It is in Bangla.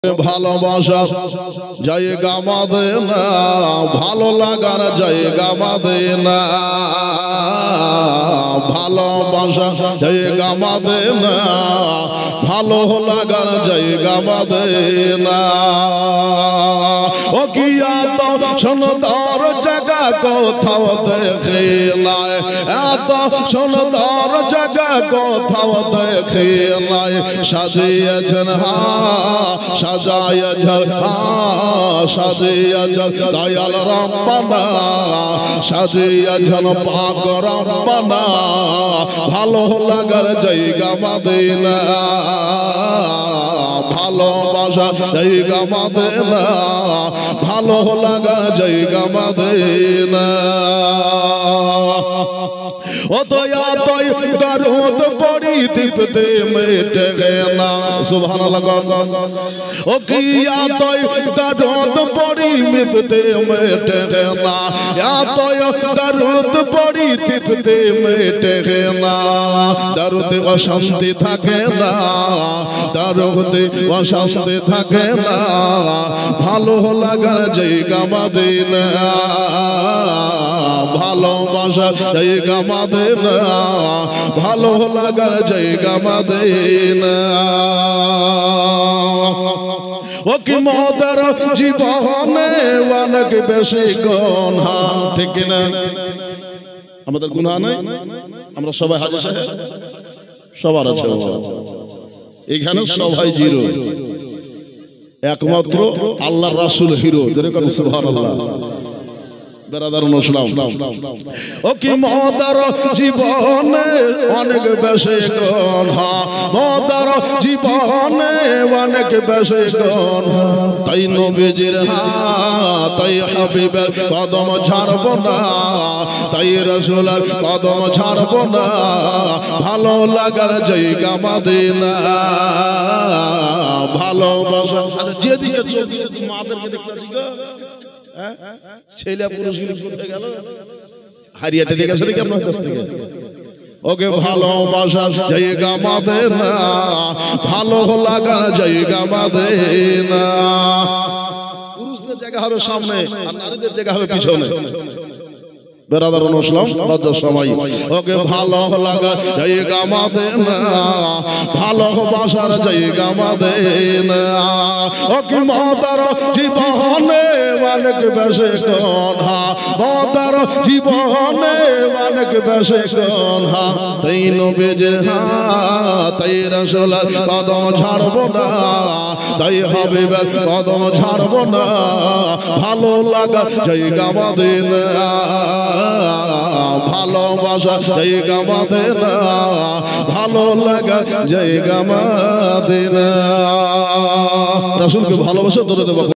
ভালোবাসার জায়গা মদিনা, ভালো লাগার জায়গা মদিনা, ভালোবাসার জায়গা মদিনা, ভালো লাগার জায়গা মদিনা। ও কিয়া তো সুন্দর জায়গা কোথাও দেখি নাই, এত সুন্দর জায়গা কোথাও দেখি নাই। সাজিয়েছেন সাজায়েছেন সাজিয়েছেন দয়াল রব্বানা, সাজিয়েছেন পাক রব্বানা, ভালো লাগার জায়গা মদিনা, ভালোবাসা জায়গা মদিনা, ভালো লাগার জায়গা মদিনা। ও দয়া তৈ দরুদ পড়ি দিপতে মেটে না, সুবহানাল্লাহ। ও কিয়া তৈ দরুদ পড়ি মিপতে মেটে না, ইয়া তৈ দরুদ পড়ি দিপতে মেটে না। দরুদে অশান্তি থাকে না, দরুদে অশান্তি থাকে না, ভালো লাগার জায়গা মদিনা, ভালোবাসা জায়গা মদিনা, ভালো লাগার জায়গা মদিনা। ও কি মোদের জীবনে অনেক বেশি গুনাহ, ঠিক না? আমাদের গুনাহ নাই? আমরা সবাই হাজী সাহেব সবার আছে, এখানে সবাই জিরো, একমাত্র আল্লাহর রাসূল হিরো। যেরকম সুবহানাল্লাহ। বেরাদার মুসলিম, ও কি মোদের জীবনে অনেক বেশি গুনাহ, মোদের জীবনে অনেক বেশি গুনাহ। তাই নবীজির তাই হাবিবের কদম ছাড়ব না, তাই রাসূলের কদম ছাড়ব না, ভালো লাগার জায়গা মদিনা, ভালোবাসা। যেদিকে চোখ দিচ্ছে মাদেরকে দেখতেছি গো, ছেলে পুরুষ কোথায় গেল? হারিয়াটা লেগে গেছে নাকি আপনার কাছ থেকে? ওকে ভালোবাসার জায়গা মদিনা, ভালো লাগার জায়গা মদিনা। পুরুষদের জায়গা হবে সামনে আর নারীদের জায়গা হবে পিছনে। বেরাদার মুসলিম লজ্জার সময়, ওকে ভালো লাগা জায়গা মদিনা, ভালোবাসার জায়গা মদিনা। ওকে মোদের জীবনে অনেক বেশি গুনাহ, মোদের জীবনে অনেক বেশি গুনাহ। তাই নবীজির তাই রাসূলের কদম ছাড়ব না, তাই হাবিবের কদম ছাড়ব না, ভালো লাগা জায়গা মদিনা, ভালোবাসা জায়গা মদিনা, ভালো লাগা জায়গা মদিনা। রাসূলকে ভালোবাসা ধরে দেব।